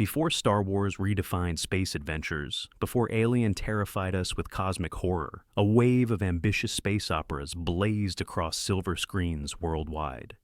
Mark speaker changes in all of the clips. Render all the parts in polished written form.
Speaker 1: Before Star Wars redefined space adventures, before Alien terrified us with cosmic horror, a wave of ambitious space operas blazed across silver screens worldwide.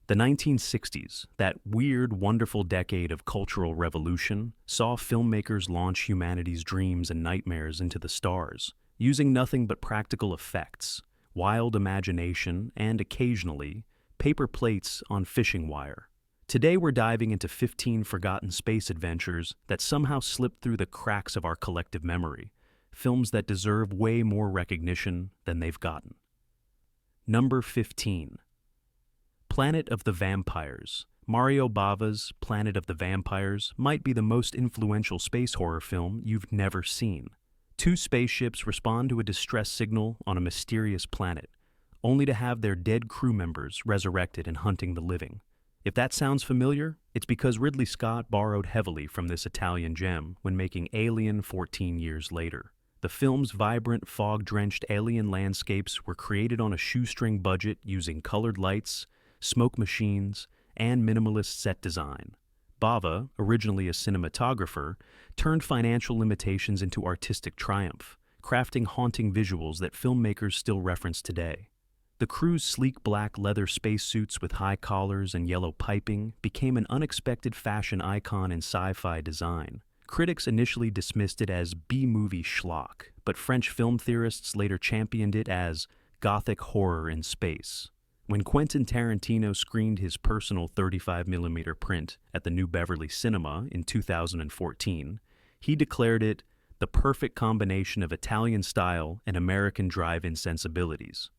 Speaker 1: The 1960s, that weird, wonderful decade of cultural revolution, saw filmmakers launch humanity's dreams and nightmares into the stars, using nothing but practical effects, wild imagination, and occasionally, paper plates on fishing wire. Today we're diving into 15 forgotten space adventures that somehow slipped through the cracks of our collective memory, films that deserve way more recognition than they've gotten. Number 15. Planet of the Vampires. Mario Bava's Planet of the Vampires might be the most influential space horror film you've never seen. Two spaceships respond to a distress signal on a mysterious planet, only to have their dead crew members resurrected and hunting the living. If that sounds familiar, it's because Ridley Scott borrowed heavily from this Italian gem when making Alien 14 years later. The film's vibrant, fog-drenched alien landscapes were created on a shoestring budget using colored lights, smoke machines, and minimalist set design. Bava, originally a cinematographer, turned financial limitations into artistic triumph, crafting haunting visuals that filmmakers still reference today. The crew's sleek black leather spacesuits with high collars and yellow piping became an unexpected fashion icon in sci-fi design. Critics initially dismissed it as B-movie schlock, but French film theorists later championed it as gothic horror in space. When Quentin Tarantino screened his personal 35mm print at the New Beverly Cinema in 2014, he declared it the perfect combination of Italian style and American drive-in sensibilities.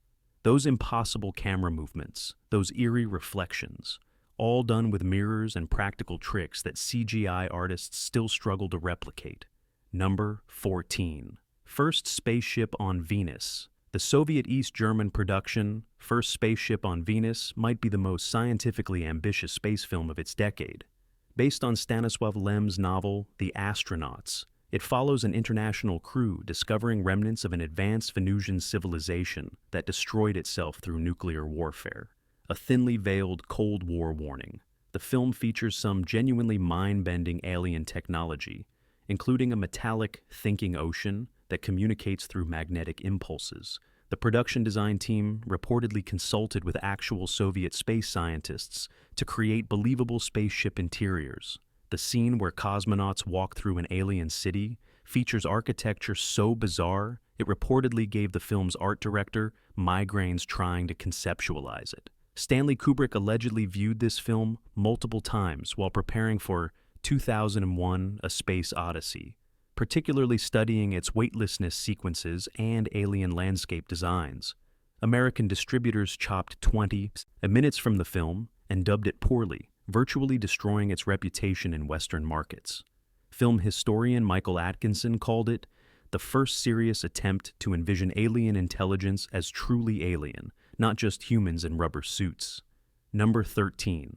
Speaker 1: Those impossible camera movements, those eerie reflections, all done with mirrors and practical tricks that CGI artists still struggle to replicate. Number 14. First Spaceship on Venus. The Soviet East German production, First Spaceship on Venus, might be the most scientifically ambitious space film of its decade. Based on Stanisław Lem's novel, The Astronauts, it follows an international crew discovering remnants of an advanced Venusian civilization that destroyed itself through nuclear warfare. A thinly veiled Cold War warning. The film features some genuinely mind-bending alien technology, including a metallic, thinking ocean that communicates through magnetic impulses. The production design team reportedly consulted with actual Soviet space scientists to create believable spaceship interiors. The scene where cosmonauts walk through an alien city features architecture so bizarre, it reportedly gave the film's art director migraines trying to conceptualize it. Stanley Kubrick allegedly viewed this film multiple times while preparing for 2001: A Space Odyssey, particularly studying its weightlessness sequences and alien landscape designs. American distributors chopped 20 minutes from the film and dubbed it poorly, virtually destroying its reputation in Western markets. Film historian Michael Atkinson called it the first serious attempt to envision alien intelligence as truly alien, not just humans in rubber suits. Number 13.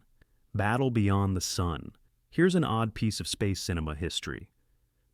Speaker 1: Battle Beyond the Sun. Here's an odd piece of space cinema history.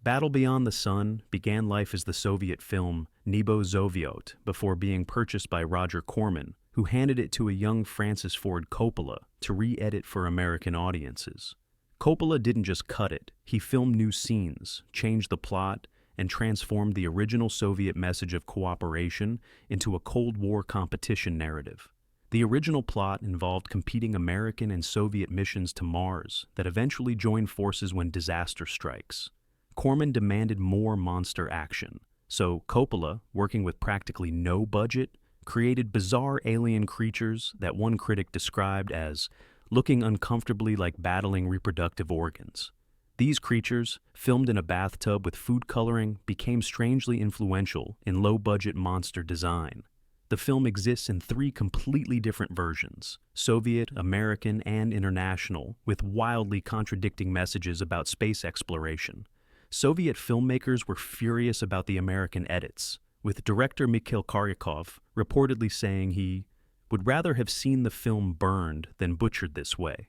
Speaker 1: Battle Beyond the Sun began life as the Soviet film Nebo Zoviot before being purchased by Roger Corman, who handed it to a young Francis Ford Coppola to re-edit for American audiences. Coppola didn't just cut it, he filmed new scenes, changed the plot, and transformed the original Soviet message of cooperation into a Cold War competition narrative. The original plot involved competing American and Soviet missions to Mars that eventually joined forces when disaster strikes. Corman demanded more monster action, so Coppola, working with practically no budget, created bizarre alien creatures that one critic described as looking uncomfortably like battling reproductive organs. These creatures, filmed in a bathtub with food coloring, became strangely influential in low-budget monster design. The film exists in 3 completely different versions, Soviet, American, and international, with wildly contradicting messages about space exploration. Soviet filmmakers were furious about the American edits, with director Mikhail Kharikov reportedly saying he would rather have seen the film burned than butchered this way.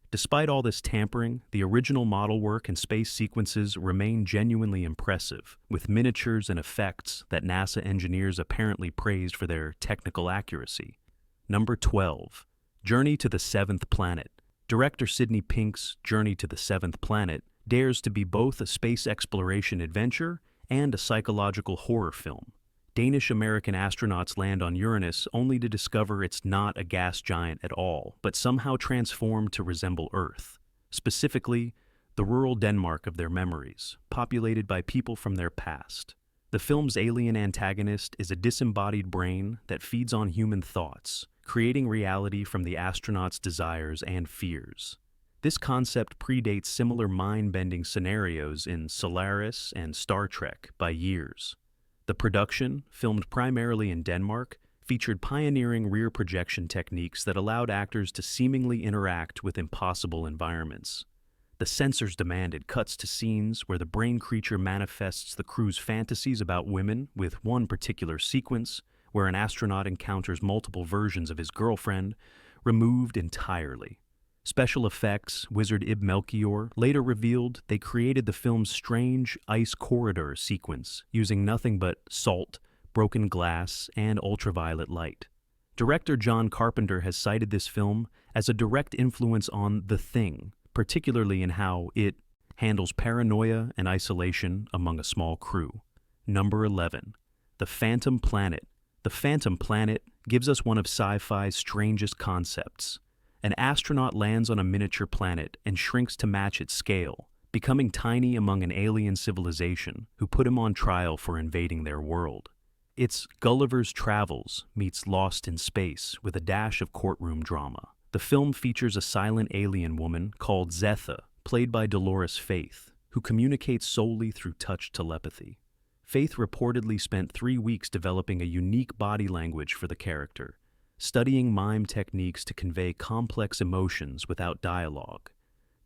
Speaker 1: Despite all this tampering, the original model work and space sequences remain genuinely impressive, with miniatures and effects that NASA engineers apparently praised for their technical accuracy. Number 12. Journey to the Seventh Planet. Director Sidney Pink's Journey to the Seventh Planet dares to be both a space exploration adventure and a psychological horror film. Danish-American astronauts land on Uranus only to discover it's not a gas giant at all, but somehow transformed to resemble Earth. Specifically, the rural Denmark of their memories, populated by people from their past. The film's alien antagonist is a disembodied brain that feeds on human thoughts, creating reality from the astronauts' desires and fears. This concept predates similar mind-bending scenarios in Solaris and Star Trek by years. The production, filmed primarily in Denmark, featured pioneering rear projection techniques that allowed actors to seemingly interact with impossible environments. The censors demanded cuts to scenes where the brain creature manifests the crew's fantasies about women, with one particular sequence where an astronaut encounters multiple versions of his girlfriend, removed entirely. Special effects, Wizard Ib Melchior later revealed they created the film's strange ice corridor sequence using nothing but salt, broken glass, and ultraviolet light. Director John Carpenter has cited this film as a direct influence on The Thing, particularly in how it handles paranoia and isolation among a small crew. Number 11. The Phantom Planet. The Phantom Planet gives us one of sci-fi's strangest concepts. An astronaut lands on a miniature planet and shrinks to match its scale, becoming tiny among an alien civilization who put him on trial for invading their world. It's Gulliver's Travels meets Lost in Space with a dash of courtroom drama. The film features a silent alien woman called Zetha, played by Dolores Faith, who communicates solely through touch telepathy. Faith reportedly spent 3 weeks developing a unique body language for the character, studying mime techniques to convey complex emotions without dialogue.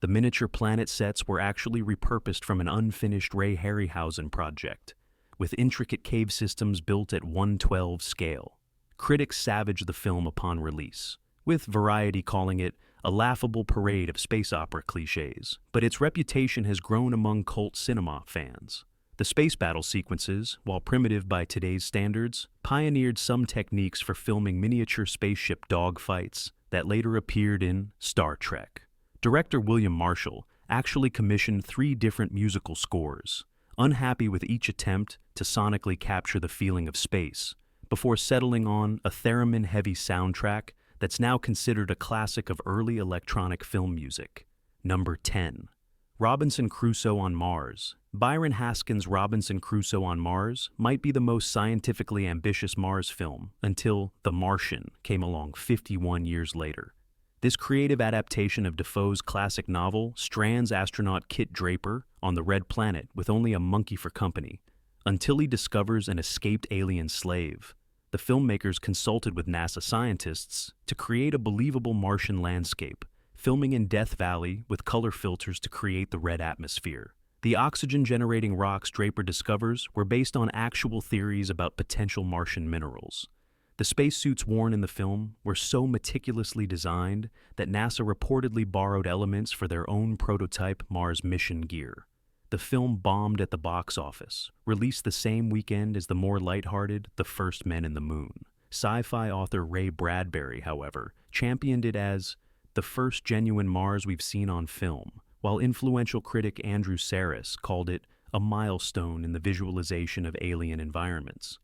Speaker 1: The miniature planet sets were actually repurposed from an unfinished Ray Harryhausen project, with intricate cave systems built at 1/12 scale. Critics savaged the film upon release, with Variety calling it a laughable parade of space opera cliches, but its reputation has grown among cult cinema fans. The space battle sequences, while primitive by today's standards, pioneered some techniques for filming miniature spaceship dogfights that later appeared in Star Trek. Director William Marshall actually commissioned 3 different musical scores, unhappy with each attempt to sonically capture the feeling of space, before settling on a theremin-heavy soundtrack that's now considered a classic of early electronic film music. Number 10. Robinson Crusoe on Mars. Byron Haskin's Robinson Crusoe on Mars might be the most scientifically ambitious Mars film until The Martian came along 51 years later. This creative adaptation of Defoe's classic novel strands astronaut Kit Draper on the Red Planet with only a monkey for company, until he discovers an escaped alien slave. The filmmakers consulted with NASA scientists to create a believable Martian landscape, filming in Death Valley with color filters to create the red atmosphere. The oxygen-generating rocks Draper discovers were based on actual theories about potential Martian minerals. The spacesuits worn in the film were so meticulously designed that NASA reportedly borrowed elements for their own prototype Mars mission gear. The film bombed at the box office, released the same weekend as the more lighthearted The First Men in the Moon. Sci-Fi author Ray Bradbury, however, championed it as the first genuine Mars we've seen on film, while influential critic Andrew Sarris called it a milestone in the visualization of alien environments.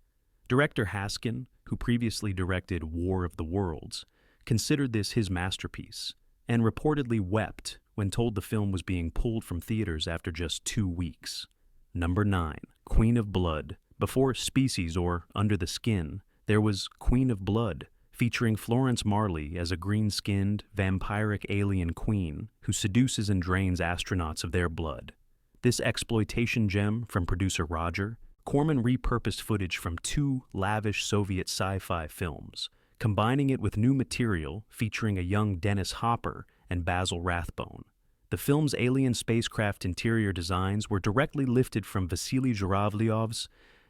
Speaker 1: Director Haskin, who previously directed War of the Worlds, considered this his masterpiece, and reportedly wept when told the film was being pulled from theaters after just 2 weeks. Number 9. Queen of Blood. Before Species or Under the Skin, there was Queen of Blood, featuring Florence Marley as a green-skinned, vampiric alien queen who seduces and drains astronauts of their blood. This exploitation gem from producer Roger, Corman repurposed footage from 2 lavish Soviet sci-fi films, combining it with new material featuring a young Dennis Hopper and Basil Rathbone. The film's alien spacecraft interior designs were directly lifted from Vasily Zhuravlyov's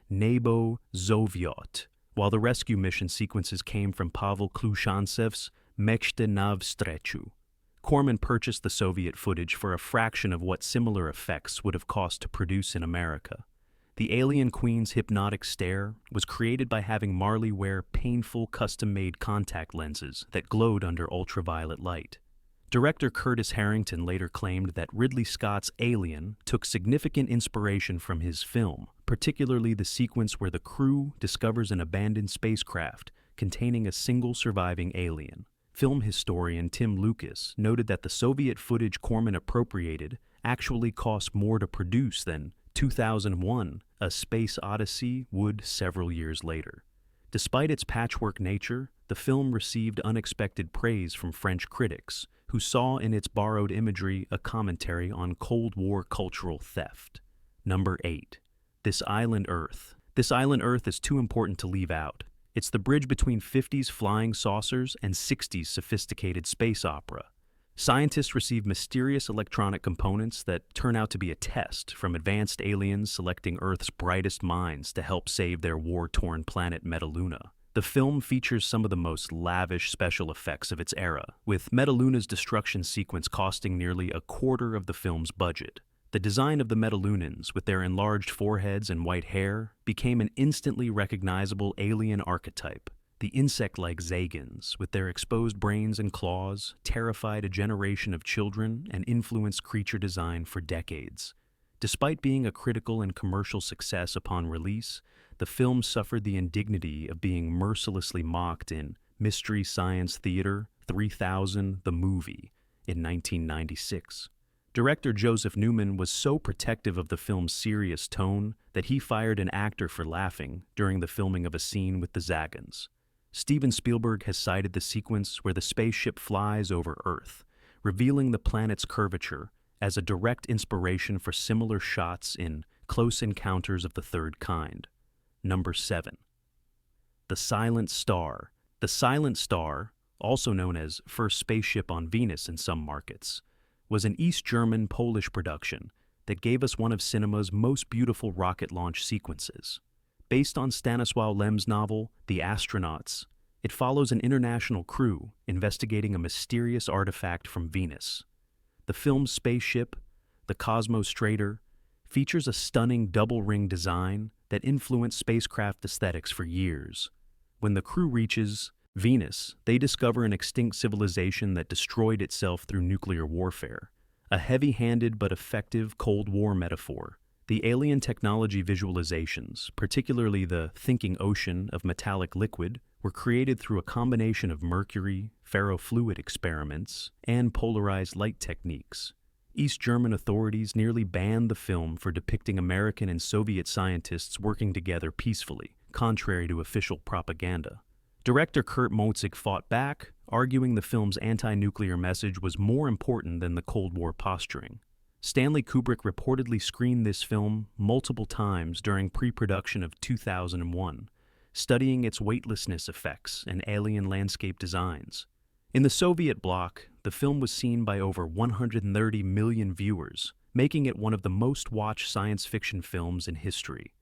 Speaker 1: Nebo Zovyot, while the rescue mission sequences came from Pavel Klushantsev's Mechta Navstrechu. Corman purchased the Soviet footage for a fraction of what similar effects would have cost to produce in America. The alien queen's hypnotic stare was created by having Marley wear painful custom-made contact lenses that glowed under ultraviolet light. Director Curtis Harrington later claimed that Ridley Scott's Alien took significant inspiration from his film, particularly the sequence where the crew discovers an abandoned spacecraft containing a single surviving alien. Film historian Tim Lucas noted that the Soviet footage Corman appropriated actually cost more to produce than 2001: A Space Odyssey would several years later. Despite its patchwork nature, the film received unexpected praise from French critics, who saw in its borrowed imagery a commentary on Cold War cultural theft. Number 8. This Island Earth. This Island Earth is too important to leave out. It's the bridge between 50s flying saucers and 60s sophisticated space opera. Scientists receive mysterious electronic components that turn out to be a test from advanced aliens selecting Earth's brightest minds to help save their war-torn planet Metaluna. The film features some of the most lavish special effects of its era, with Metaluna's destruction sequence costing nearly a quarter of the film's budget. The design of the Metalunans, with their enlarged foreheads and white hair, became an instantly recognizable alien archetype. The insect-like Zagans, with their exposed brains and claws, terrified a generation of children and influenced creature design for decades. Despite being a critical and commercial success upon release, the film suffered the indignity of being mercilessly mocked in Mystery Science Theater 3000: The Movie in 1996. Director Joseph Newman was so protective of the film's serious tone that he fired an actor for laughing during the filming of a scene with the Zagans. Steven Spielberg has cited the sequence where the spaceship flies over Earth, revealing the planet's curvature, as a direct inspiration for similar shots in Close Encounters of the Third Kind. Number 7. The Silent Star. The Silent Star, also known as First Spaceship on Venus in some markets, was an East German-Polish production that gave us one of cinema's most beautiful rocket launch sequences. Based on Stanisław Lem's novel, The Astronauts, it follows an international crew investigating a mysterious artifact from Venus. The film's spaceship, the Cosmostrator, features a stunning double-ring design that influenced spacecraft aesthetics for years. When the crew reaches Venus, they discover an extinct civilization that destroyed itself through nuclear warfare, a heavy-handed but effective Cold War metaphor. The alien technology visualizations, particularly the thinking ocean of metallic liquid, were created through a combination of mercury, ferrofluid experiments, and polarized light techniques. East German authorities nearly banned the film for depicting American and Soviet scientists working together peacefully, contrary to official propaganda. Director Kurt Motzig fought back, arguing the film's anti-nuclear message was more important than the Cold War posturing. Stanley Kubrick reportedly screened this film multiple times during pre-production of 2001, studying its weightlessness effects and alien landscape designs. In the Soviet bloc, the film was seen by over 130 million viewers, making it one of the most watched science fiction films in history.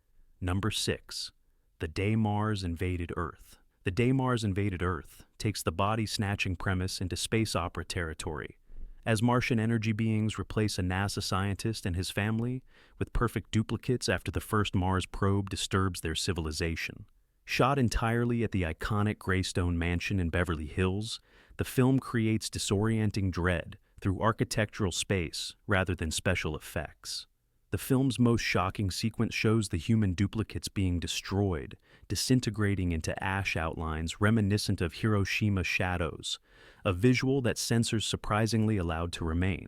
Speaker 1: Number 6. The Day Mars Invaded Earth. The Day Mars Invaded Earth takes the body-snatching premise into space opera territory, as Martian energy beings replace a NASA scientist and his family with perfect duplicates after the first Mars probe disturbs their civilization. Shot entirely at the iconic Greystone Mansion in Beverly Hills, the film creates disorienting dread through architectural space rather than special effects. The film's most shocking sequence shows the human duplicates being destroyed, disintegrating into ash outlines reminiscent of Hiroshima shadows, a visual that censors surprisingly allowed to remain.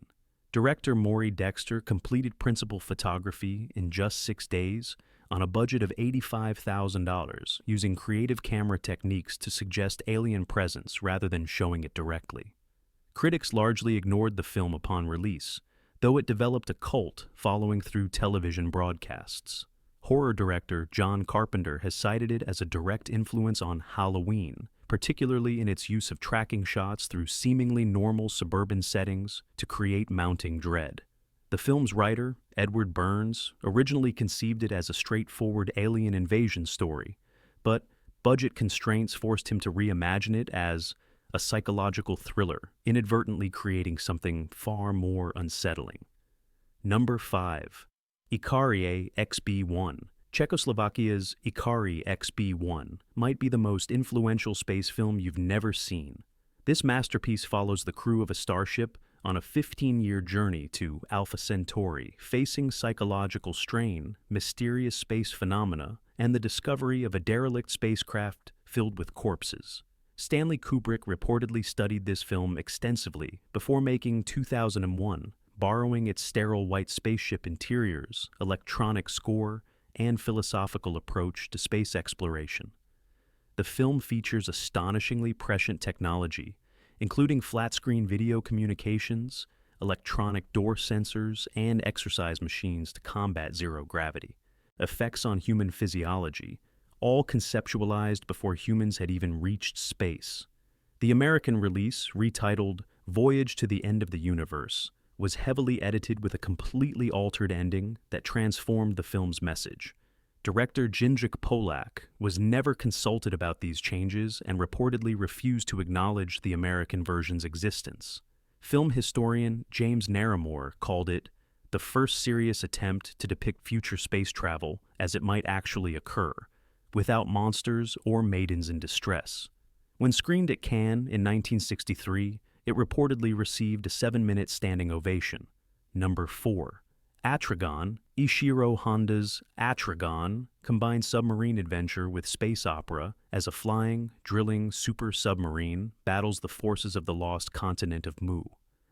Speaker 1: Director Maury Dexter completed principal photography in just 6 days on a budget of $85,000, using creative camera techniques to suggest alien presence rather than showing it directly. Critics largely ignored the film upon release, though it developed a cult following through television broadcasts. Horror director John Carpenter has cited it as a direct influence on Halloween, particularly in its use of tracking shots through seemingly normal suburban settings to create mounting dread. The film's writer, Edward Burns, originally conceived it as a straightforward alien invasion story, but budget constraints forced him to reimagine it as a psychological thriller, inadvertently creating something far more unsettling. Number 5. Ikarie XB-1. Czechoslovakia's Ikarie XB-1 might be the most influential space film you've never seen. This masterpiece follows the crew of a starship on a 15-year journey to Alpha Centauri, facing psychological strain, mysterious space phenomena, and the discovery of a derelict spacecraft filled with corpses. Stanley Kubrick reportedly studied this film extensively before making 2001, borrowing its sterile white spaceship interiors, electronic score, and philosophical approach to space exploration. The film features astonishingly prescient technology, including flat-screen video communications, electronic door sensors, and exercise machines to combat zero gravity, effects on human physiology, all conceptualized before humans had even reached space. The American release, retitled Voyage to the End of the Universe, was heavily edited with a completely altered ending that transformed the film's message. Director Jindřich Polák was never consulted about these changes and reportedly refused to acknowledge the American version's existence. Film historian James Naramore called it the first serious attempt to depict future space travel as it might actually occur, without monsters or maidens in distress. When screened at Cannes in 1963, it reportedly received a 7-minute standing ovation. Number 4. Atragon. Ishiro Honda's Atragon combines submarine adventure with space opera as a flying, drilling super submarine battles the forces of the lost continent of Mu.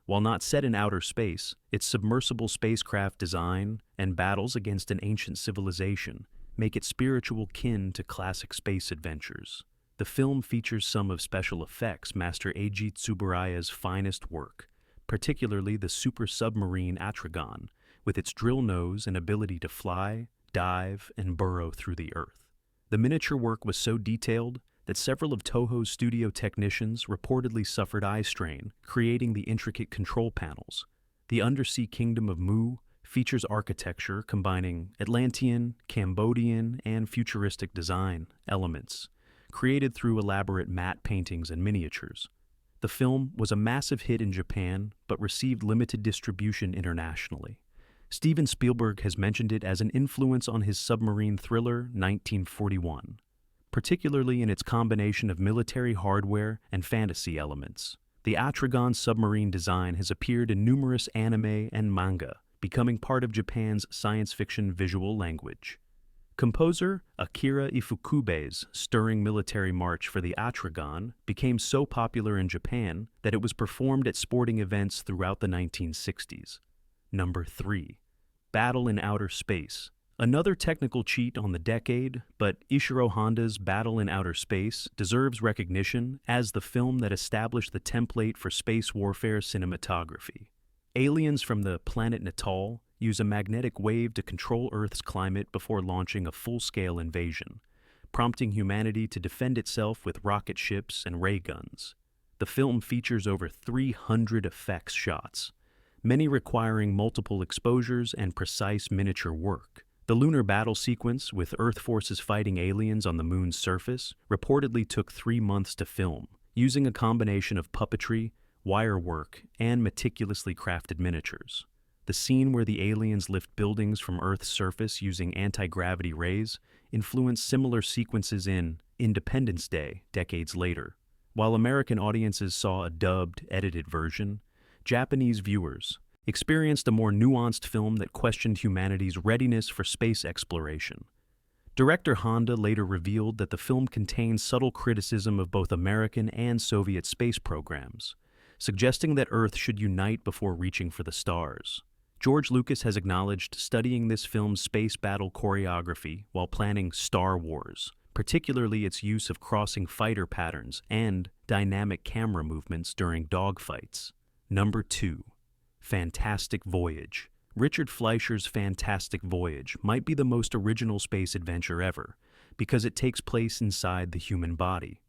Speaker 1: While not set in outer space, its submersible spacecraft design and battles against an ancient civilization make it spiritual kin to classic space adventures. The film features some of special effects master Eiji Tsuburaya's finest work, particularly the super submarine Atragon, with its drill nose and ability to fly, dive, and burrow through the earth. The miniature work was so detailed that several of Toho's studio technicians reportedly suffered eye strain, creating the intricate control panels. The undersea kingdom of Mu features architecture combining Atlantean, Cambodian, and futuristic design elements, created through elaborate matte paintings and miniatures. The film was a massive hit in Japan, but received limited distribution internationally. Steven Spielberg has mentioned it as an influence on his submarine thriller 1941, particularly in its combination of military hardware and fantasy elements. The Atragon submarine design has appeared in numerous anime and manga, becoming part of Japan's science fiction visual language. Composer Akira Ifukube's stirring military march for the Atragon became so popular in Japan that it was performed at sporting events throughout the 1960s. Number 3. Battle in Outer Space. Another technical cheat on the decade, but Ishiro Honda's Battle in Outer Space deserves recognition as the film that established the template for space warfare cinematography. Aliens from the planet Natal use a magnetic wave to control Earth's climate before launching a full-scale invasion, prompting humanity to defend itself with rocket ships and ray guns. The film features over 300 effects shots, many requiring multiple exposures and precise miniature work. The lunar battle sequence, with Earth forces fighting aliens on the moon's surface, reportedly took 3 months to film, using a combination of puppetry, wire work, and meticulously crafted miniatures. The scene where the aliens lift buildings from Earth's surface using anti-gravity rays influenced similar sequences in Independence Day decades later. While American audiences saw a dubbed, edited version, Japanese viewers experienced a more nuanced film that questioned humanity's readiness for space exploration. Director Honda later revealed that the film contained subtle criticism of both American and Soviet space programs, suggesting that Earth should unite before reaching for the stars. George Lucas has acknowledged studying this film's space battle choreography while planning Star Wars, particularly its use of crossing fighter patterns and dynamic camera movements during dogfights. Number 2. Fantastic Voyage. Richard Fleischer's Fantastic Voyage might be the most original space adventure ever, because it takes place inside the human body.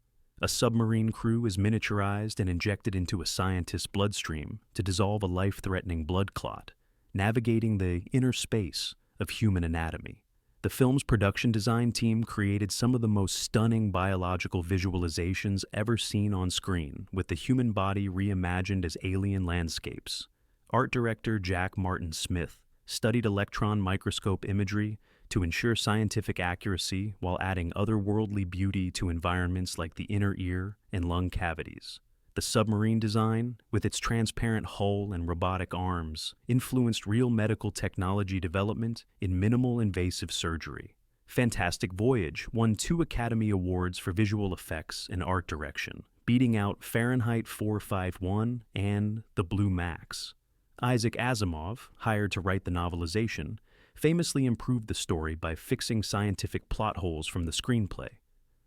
Speaker 1: A submarine crew is miniaturized and injected into a scientist's bloodstream to dissolve a life-threatening blood clot, navigating the inner space of human anatomy. The film's production design team created some of the most stunning biological visualizations ever seen on screen, with the human body reimagined as alien landscapes. Art director Jack Martin Smith studied electron microscope imagery to ensure scientific accuracy while adding otherworldly beauty to environments like the inner ear and lung cavities. The submarine design, with its transparent hull and robotic arms, influenced real medical technology development in minimal invasive surgery. Fantastic Voyage won 2 Academy Awards for visual effects and art direction, beating out Fahrenheit 451 and The Blue Max. Isaac Asimov, hired to write the novelization, famously improved the story by fixing scientific plot holes from the screenplay.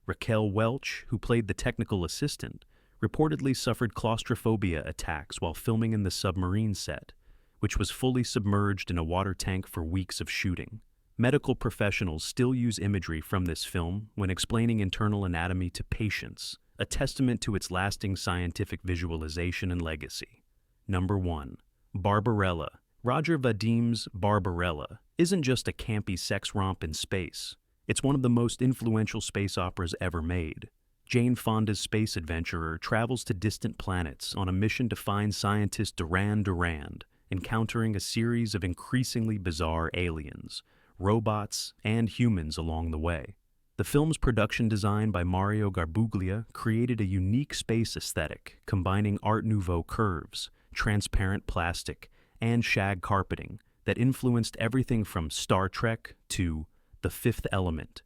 Speaker 1: Raquel Welch, who played the technical assistant, reportedly suffered claustrophobia attacks while filming in the submarine set, which was fully submerged in a water tank for weeks of shooting. Medical professionals still use imagery from this film when explaining internal anatomy to patients, a testament to its lasting scientific visualization and legacy. Number 1. Barbarella. Roger Vadim's Barbarella isn't just a campy sex romp in space. It's one of the most influential space operas ever made. Jane Fonda's space adventurer travels to distant planets on a mission to find scientist Durand, encountering a series of increasingly bizarre aliens, robots, and humans along the way. The film's production design by Mario Garbuglia created a unique space aesthetic, combining Art Nouveau curves, transparent plastic, and shag carpeting that influenced everything from Star Trek to The Fifth Element.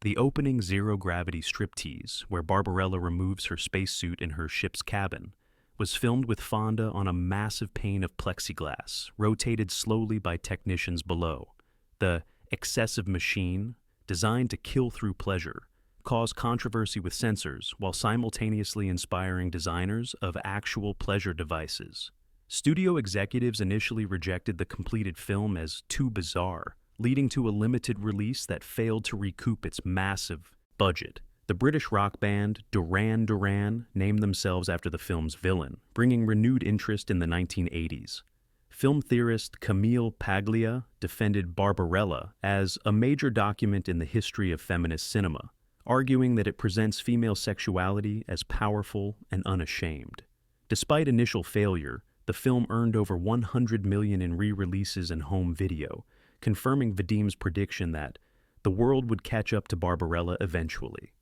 Speaker 1: The opening zero-gravity striptease, where Barbarella removes her spacesuit in her ship's cabin, was filmed with Fonda on a massive pane of plexiglass, rotated slowly by technicians below. The excessive machine, designed to kill through pleasure, caused controversy with censors while simultaneously inspiring designers of actual pleasure devices. Studio executives initially rejected the completed film as too bizarre, leading to a limited release that failed to recoup its massive budget. The British rock band Duran Duran named themselves after the film's villain, bringing renewed interest in the 1980s. Film theorist Camille Paglia defended Barbarella as a major document in the history of feminist cinema, arguing that it presents female sexuality as powerful and unashamed. Despite initial failure, the film earned over $100 million in re-releases and home video, confirming Vadim's prediction that the world would catch up to Barbarella eventually.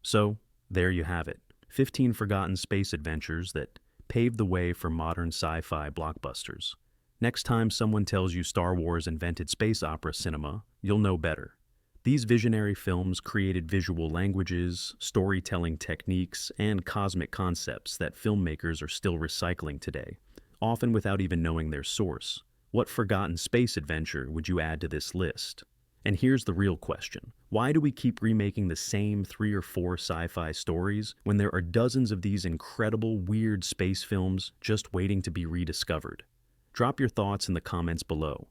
Speaker 1: So, there you have it, 15 forgotten space adventures that paved the way for modern sci-fi blockbusters. Next time someone tells you Star Wars invented space opera cinema, you'll know better. These visionary films created visual languages, storytelling techniques, and cosmic concepts that filmmakers are still recycling today, often without even knowing their source. What forgotten space adventure would you add to this list? And here's the real question. Why do we keep remaking the same 3 or 4 sci-fi stories when there are dozens of these incredible, weird space films just waiting to be rediscovered? Drop your thoughts in the comments below.